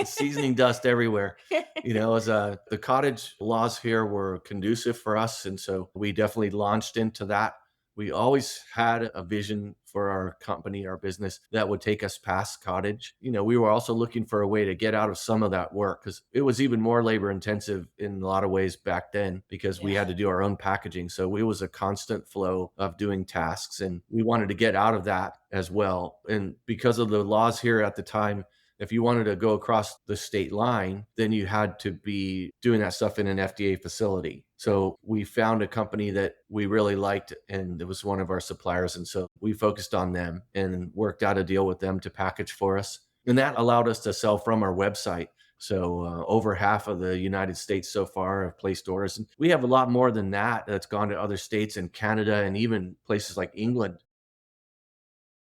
Seasoning dust everywhere. As the cottage laws here were conducive for us, and so we definitely launched into that. We always had a vision for our company, our business that would take us past cottage. We were also looking for a way to get out of some of that work because it was even more labor intensive in a lot of ways back then because we Yeah. had to do our own packaging. So it was a constant flow of doing tasks, and we wanted to get out of that as well. And because of the laws here at the time, if you wanted to go across the state line, then you had to be doing that stuff in an FDA facility. So we found a company that we really liked, and it was one of our suppliers. And so we focused on them and worked out a deal with them to package for us. And that allowed us to sell from our website. So over half of the United States so far have placed orders. And we have a lot more than that that's gone to other states and Canada and even places like England.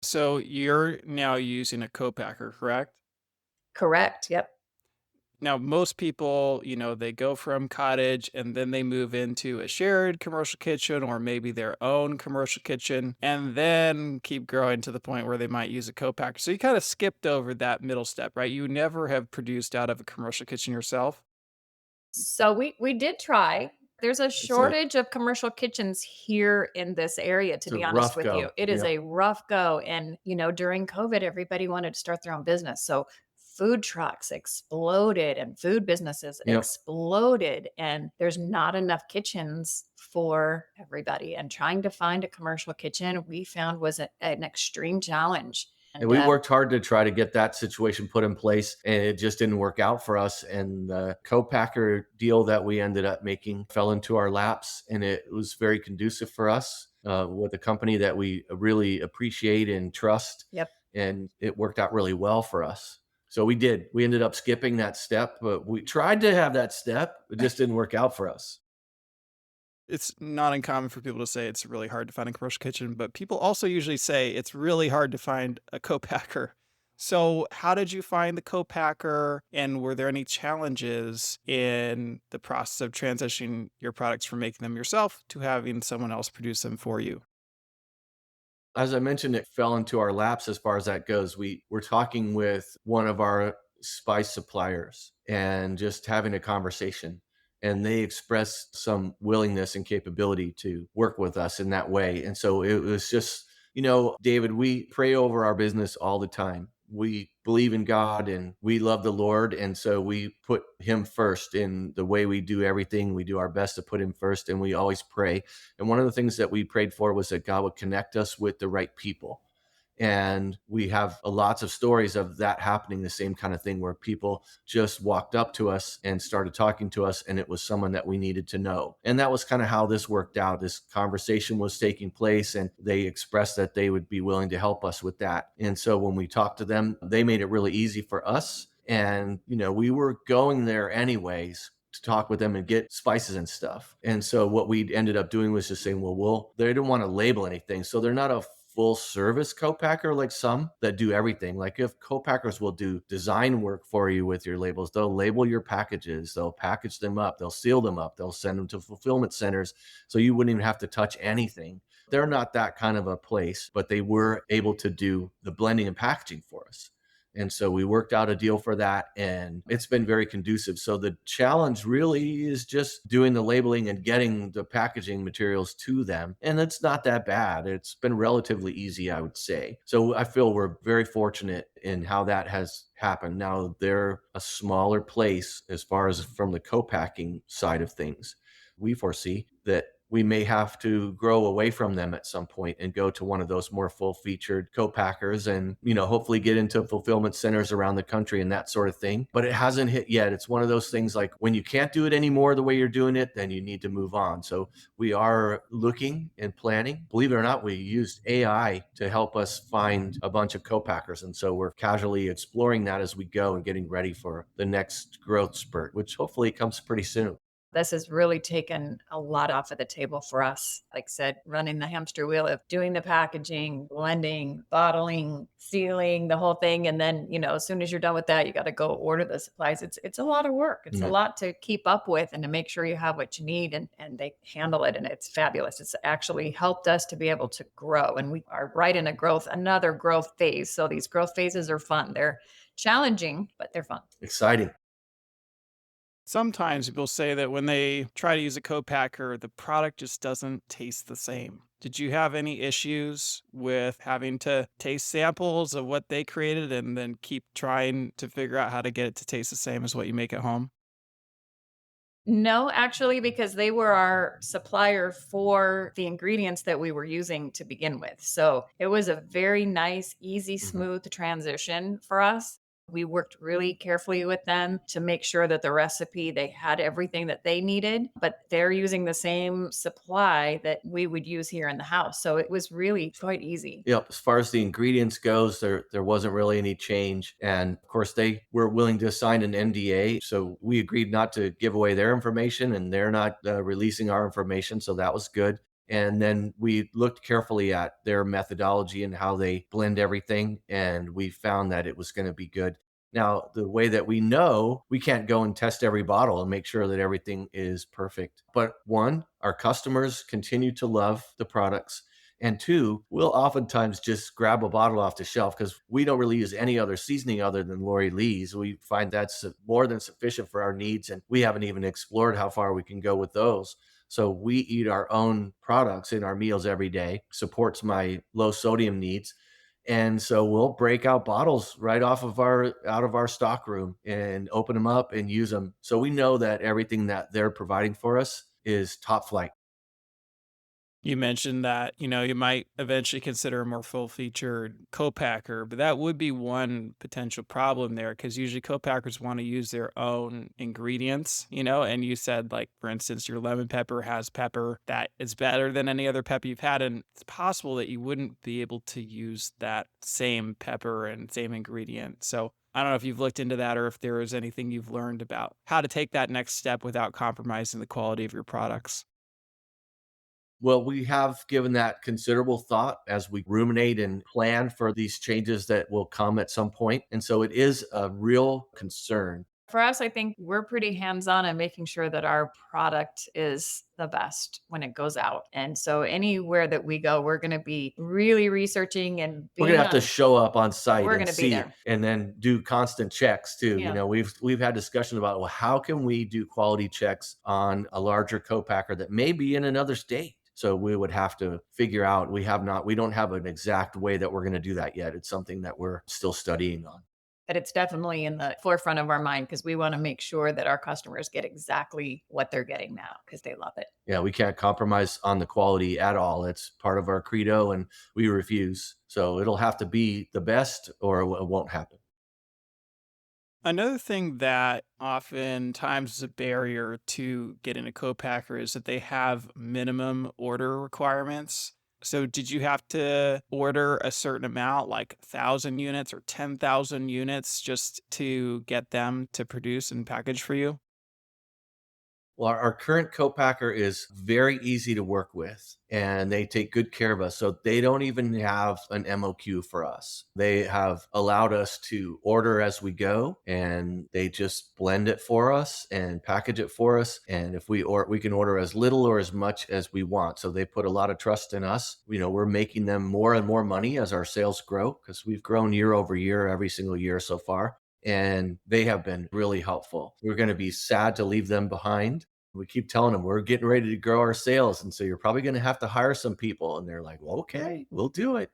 So, you're now using a co-packer, correct? Correct. Yep. Now, most people, they go from cottage and then they move into a shared commercial kitchen or maybe their own commercial kitchen and then keep growing to the point where they might use a co-packer. So you kind of skipped over that middle step, right? You never have produced out of a commercial kitchen yourself. So we did try. There's a It's a shortage of commercial kitchens here in this area, to it's a be honest rough with you. go. It is Yep. a rough go. And, during COVID, everybody wanted to start their own business. So food trucks exploded and food businesses Yep. exploded. And there's not enough kitchens for everybody. And trying to find a commercial kitchen, we found was an extreme challenge. And And we worked hard to try to get that situation put in place, and it just didn't work out for us. And the co-packer deal that we ended up making fell into our laps, and it was very conducive for us with a company that we really appreciate and trust. yep. And it worked out really well for us. So we did. We ended up skipping that step, but we tried to have that step. It just didn't work out for us. It's not uncommon for people to say it's really hard to find a commercial kitchen, but people also usually say it's really hard to find a co-packer. So, how did you find the co-packer, and were there any challenges in the process of transitioning your products from making them yourself to having someone else produce them for you? As I mentioned, it fell into our laps as far as that goes. We were talking with one of our spice suppliers and just having a conversation. And they expressed some willingness and capability to work with us in that way. And so it was just, David, we pray over our business all the time. We believe in God and we love the Lord. And so we put Him first in the way we do everything. We do our best to put Him first, and we always pray. And one of the things that we prayed for was that God would connect us with the right people. And we have lots of stories of that happening, the same kind of thing where people just walked up to us and started talking to us, and it was someone that we needed to know. And that was kind of how this worked out. This conversation was taking place, and they expressed that they would be willing to help us with that. And so when we talked to them, they made it really easy for us. And, we were going there anyways to talk with them and get spices and stuff. And so what we ended up doing was just saying, well, they didn't want to label anything. So they're not a full service co-packer like some that do everything. Like if co-packers will do design work for you with your labels, they'll label your packages, they'll package them up, they'll seal them up, they'll send them to fulfillment centers. So you wouldn't even have to touch anything. They're not that kind of a place, but they were able to do the blending and packaging for us. And so we worked out a deal for that, and it's been very conducive. So the challenge really is just doing the labeling and getting the packaging materials to them. And it's not that bad. It's been relatively easy, I would say. So I feel we're very fortunate in how that has happened. Now they're a smaller place as far as from the co-packing side of things. We foresee that we may have to grow away from them at some point and go to one of those more full featured co-packers and, hopefully get into fulfillment centers around the country and that sort of thing. But it hasn't hit yet. It's one of those things like when you can't do it anymore the way you're doing it, then you need to move on. So we are looking and planning. Believe it or not, we used AI to help us find a bunch of co-packers. And so we're casually exploring that as we go and getting ready for the next growth spurt, which hopefully comes pretty soon. This has really taken a lot off of the table for us. Like I said, running the hamster wheel of doing the packaging, blending, bottling, sealing, the whole thing. And then, as soon as you're done with that, you got to go order the supplies. It's a lot of work. It's a Yeah. lot to keep up with and to make sure you have what you need, and they handle it, and it's fabulous. It's actually helped us to be able to grow. And we are right in another growth phase. So these growth phases are fun. They're challenging, but they're fun. Exciting. Sometimes people say that when they try to use a co-packer, the product just doesn't taste the same. Did you have any issues with having to taste samples of what they created and then keep trying to figure out how to get it to taste the same as what you make at home? No, actually, because they were our supplier for the ingredients that we were using to begin with. So it was a very nice, easy, Mhm. smooth transition for us. We worked really carefully with them to make sure that the recipe, they had everything that they needed, but they're using the same supply that we would use here in the house. So it was really quite easy. Yep. As far as the ingredients goes, there wasn't really any change, and of course they were willing to sign an NDA, so we agreed not to give away their information, and they're not releasing our information, so that was good. And then we looked carefully at their methodology and how they blend everything, and we found that it was going to be good. Now, the way that we know, we can't go and test every bottle and make sure that everything is perfect. But one, our customers continue to love the products. And two, we'll oftentimes just grab a bottle off the shelf because we don't really use any other seasoning other than Lauri Lee's. We find that's more than sufficient for our needs. And we haven't even explored how far we can go with those. So we eat our own products in our meals every day, supports my low sodium needs. And so we'll break out bottles right off of our out of our stock room and open them up and use them. So we know that everything that they're providing for us is top flight. You mentioned that, you might eventually consider a more full-featured co-packer, but that would be one potential problem there because usually co-packers want to use their own ingredients, and you said, like, for instance, your lemon pepper has pepper that is better than any other pepper you've had, and it's possible that you wouldn't be able to use that same pepper and same ingredient. So I don't know if you've looked into that or if there is anything you've learned about how to take that next step without compromising the quality of your products. Well, we have given that considerable thought as we ruminate and plan for these changes that will come at some point. And so it is a real concern. For us, I think we're pretty hands-on in making sure that our product is the best when it goes out. And so anywhere that we go, we're going to be really researching and We're gonna being have to on. show up on site We're and going to be see it there. and then do constant checks too. You Yeah. know, we've had discussions about, well, how can we do quality checks on a larger co-packer that may be in another state? So we would have to figure out, we don't have an exact way that we're gonna do that yet. It's something that we're still studying on. But it's definitely in the forefront of our mind because we want to make sure that our customers get exactly what they're getting now because they love it. Yeah, we can't compromise on the quality at all. It's part of our credo and we refuse. So it'll have to be the best or it won't happen. Another thing that oftentimes is a barrier to getting a co-packer is that they have minimum order requirements. So, did you have to order a certain amount, like 1,000 units or 10,000 units, just to get them to produce and package for you? Well, our current co-packer is very easy to work with and they take good care of us. So they don't even have an MOQ for us. They have allowed us to order as we go and they just blend it for us and package it for us. And if we can order as little or as much as we want. So they put a lot of trust in us. You know, we're making them more and more money as our sales grow because we've grown year over year every single year so far. And they have been really helpful. We're going to be sad to leave them behind. We keep telling them we're getting ready to grow our sales. And so you're probably going to have to hire some people. And they're like, well, okay, we'll do it.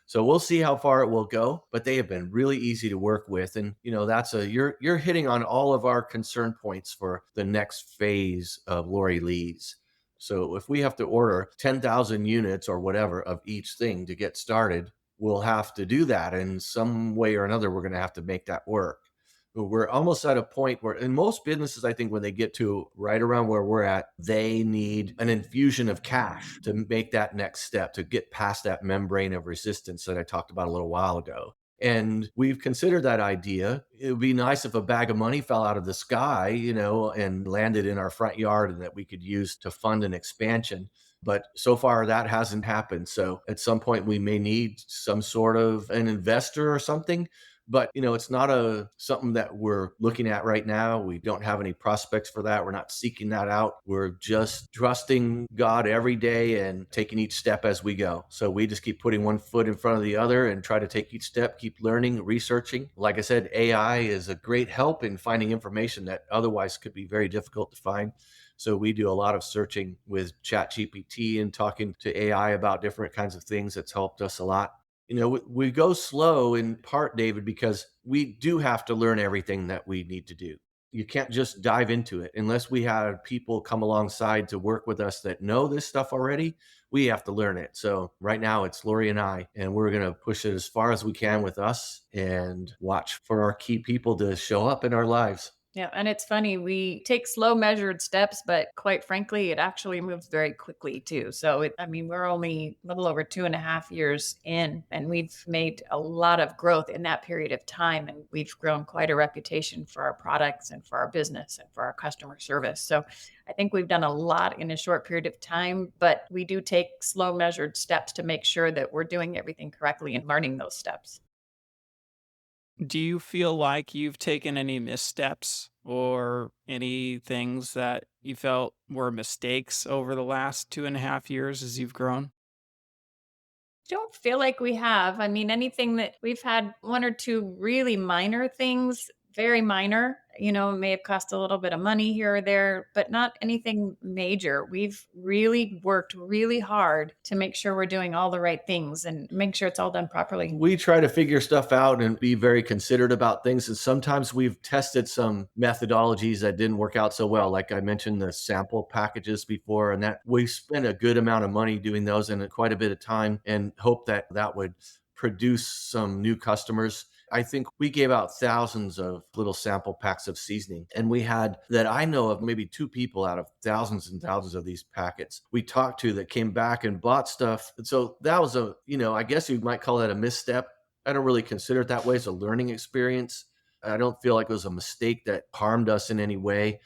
So we'll see how far it will go, but they have been really easy to work with. And you know, you're hitting on all of our concern points for the next phase of Lauri Lee's. So if we have to order 10,000 units or whatever of each thing to get started, we'll have to do that in some way or another. We're going to have to make that work. We're almost at a point where, in most businesses, I think when they get to right around where we're at, they need an infusion of cash to make that next step, to get past that membrane of resistance that I talked about a little while ago. And we've considered that idea. It would be nice if a bag of money fell out of the sky, you know, and landed in our front yard and that we could use to fund an expansion. But so far that hasn't happened. So at some point we may need some sort of an investor or something, but you know, it's not a something that we're looking at right now. We don't have any prospects for that. We're not seeking that out. We're just trusting God every day and taking each step as we go. So we just keep putting one foot in front of the other and try to take each step, keep learning, researching. Like I said, AI is a great help in finding information that otherwise could be very difficult to find. So we do a lot of searching with Chat GPT and talking to AI about different kinds of things. That's helped us a lot. You know, we go slow in part, David, because we do have to learn everything that we need to do. You can't just dive into it unless we have people come alongside to work with us that know this stuff already. We have to learn it. So right now it's Lauri and I, and we're going to push it as far as we can with us and watch for our key people to show up in our lives. Yeah, and it's funny, we take slow measured steps, but quite frankly, it actually moves very quickly too. So I mean, we're only a little over 2.5 years in, and we've made a lot of growth in that period of time. And we've grown quite a reputation for our products and for our business and for our customer service. So I think we've done a lot in a short period of time, but we do take slow measured steps to make sure that we're doing everything correctly and learning those steps. Do you feel like you've taken any missteps or any things that you felt were mistakes over the last 2.5 years as you've grown? Don't feel like we have. I mean, anything that we've had one or two really minor things, very minor, may have cost a little bit of money here or there, but not anything major. We've really worked really hard to make sure we're doing all the right things and make sure it's all done properly. We try to figure stuff out and be very considerate about things. And sometimes we've tested some methodologies that didn't work out so well. Like I mentioned, the sample packages before, and that we spent a good amount of money doing those and quite a bit of time and hope that that would produce some new customers. I think we gave out thousands of little sample packs of seasoning. And we had, that I know of, maybe two people out of thousands and thousands of these packets we talked to that came back and bought stuff. And so that was I guess you might call that a misstep. I don't really consider it that way. It's a learning experience. I don't feel like it was a mistake that harmed us in any way.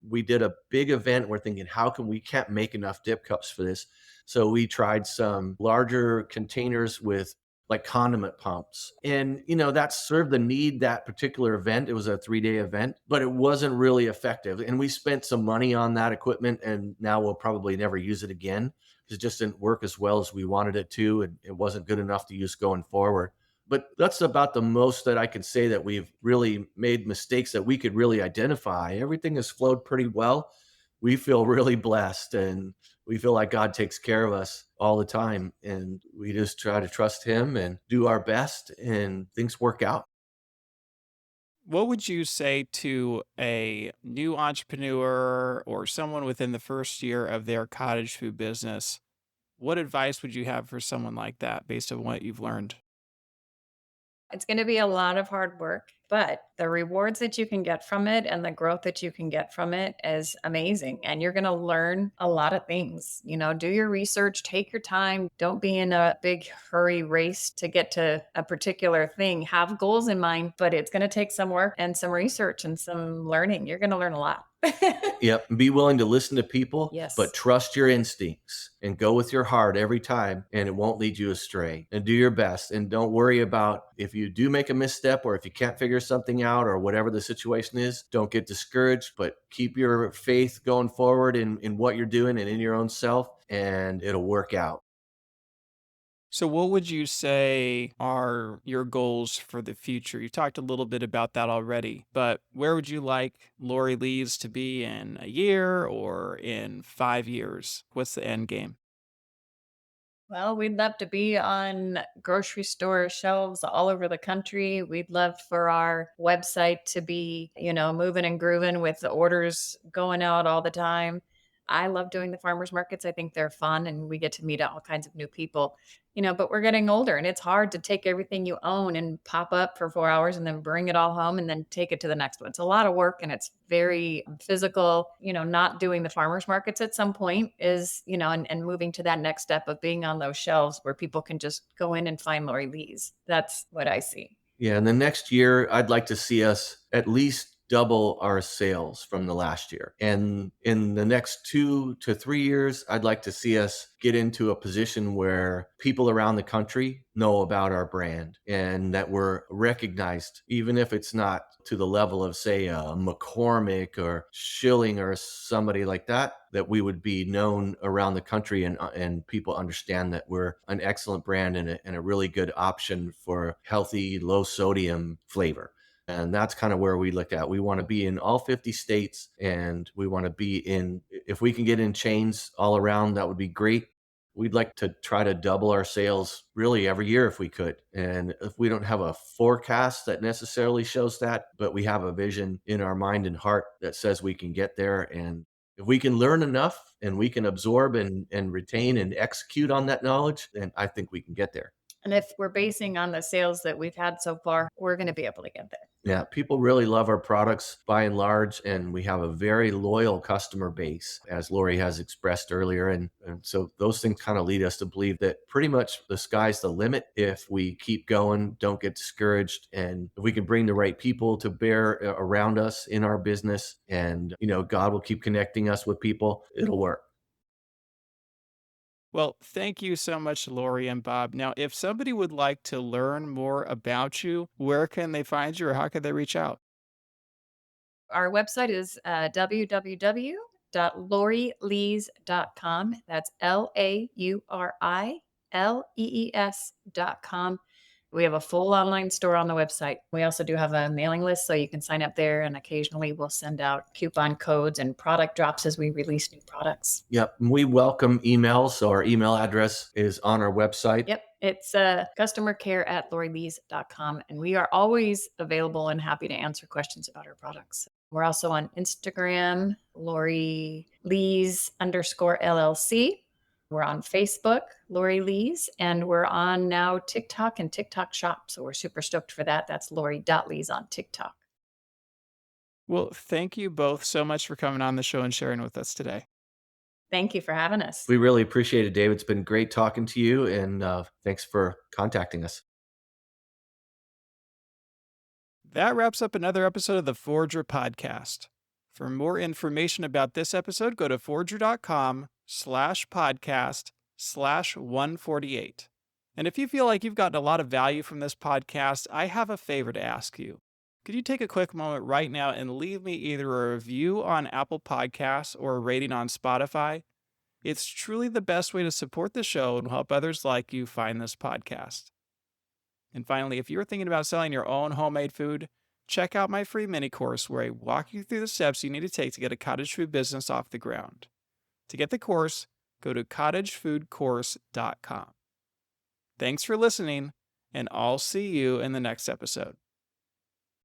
We did a big event. We're thinking, how can we can't make enough dip cups for this? So we tried some larger containers with like condiment pumps. And, that served the need that particular event. It was a 3-day event, but it wasn't really effective. And we spent some money on that equipment, and now we'll probably never use it again because it just didn't work as well as we wanted it to. And it wasn't good enough to use going forward. But that's about the most that I can say that we've really made mistakes that we could really identify. Everything has flowed pretty well. We feel really blessed, and we feel like God takes care of us all the time. And we just try to trust Him and do our best, and things work out. What would you say to a new entrepreneur or someone within the first year of their cottage food business? What advice would you have for someone like that based on what you've learned? It's going to be a lot of hard work, but the rewards that you can get from it and the growth that you can get from it is amazing. And you're going to learn a lot of things. Do your research, take your time. Don't be in a big hurry race to get to a particular thing. Have goals in mind, but it's going to take some work and some research and some learning. You're going to learn a lot. Yep. Be willing to listen to people, but Yes. trust your instincts and go with your heart every time, and it won't lead you astray. And do your best. And don't worry about if you do make a misstep or if you can't figure something out or whatever the situation is. Don't get discouraged, but keep your faith going forward in what you're doing and in your own self, and it'll work out. So, what would you say are your goals for the future? You talked a little bit about that already, but where would you like Lauri Lee's to be in a year or in 5 years? What's the end game? Well, we'd love to be on grocery store shelves all over the country. We'd love for our website to be, moving and grooving with the orders going out all the time. I love doing the farmers markets. I think they're fun and we get to meet all kinds of new people, but we're getting older and it's hard to take everything you own and pop up for 4 hours and then bring it all home and then take it to the next one. It's a lot of work and it's very physical. Not doing the farmers markets at some point is, and moving to that next step of being on those shelves where people can just go in and find Lauri Lee's. That's what I see. Yeah, and the next year, I'd like to see us at least double our sales from the last year. And in the next 2 to 3 years, I'd like to see us get into a position where people around the country know about our brand and that we're recognized, even if it's not to the level of, say, a McCormick or Schilling or somebody like that, that we would be known around the country, and people understand that we're an excellent brand and a really good option for healthy, low sodium flavor. And that's kind of where we look at. We want to be in all 50 states, and we want to be in, if we can get in chains all around, that would be great. We'd like to try to double our sales really every year if we could. And if we don't have a forecast that necessarily shows that, but we have a vision in our mind and heart that says we can get there. And if we can learn enough and we can absorb and retain and execute on that knowledge, then I think we can get there. And if we're basing on the sales that we've had so far, we're going to be able to get there. Yeah, people really love our products by and large, and we have a very loyal customer base, as Lauri has expressed earlier. And so those things kind of lead us to believe that pretty much the sky's the limit if we keep going, don't get discouraged, and if we can bring the right people to bear around us in our business, and God will keep connecting us with people, it'll work. Well, thank you so much, Lauri and Bob. Now, if somebody would like to learn more about you, where can they find you or how can they reach out? Our website is www.laurilees.com. That's LAURILEES.com. We have a full online store on the website. We also do have a mailing list, so you can sign up there, and occasionally we'll send out coupon codes and product drops as we release new products. Yep. We welcome emails. So our email address is on our website. Yep. It's customer care at laurilees.com. And we are always available and happy to answer questions about our products. We're also on Instagram, Lauri Lees _ LLC. We're on Facebook, Lauri Lees, and we're on now TikTok and TikTok Shop. So we're super stoked for that. That's Lauri.Lees on TikTok. Well, thank you both so much for coming on the show and sharing with us today. Thank you for having us. We really appreciate it, Dave. It's been great talking to you, and thanks for contacting us. That wraps up another episode of the Forager podcast. For more information about this episode, go to forger.com/podcast/148. And if you feel like you've gotten a lot of value from this podcast, I have a favor to ask you. Could you take a quick moment right now and leave me either a review on Apple Podcasts or a rating on Spotify? It's truly the best way to support the show and help others like you find this podcast. And finally, if you're thinking about selling your own homemade food, check out my free mini course where I walk you through the steps you need to take to get a cottage food business off the ground. To get the course, go to cottagefoodcourse.com. Thanks for listening, and I'll see you in the next episode.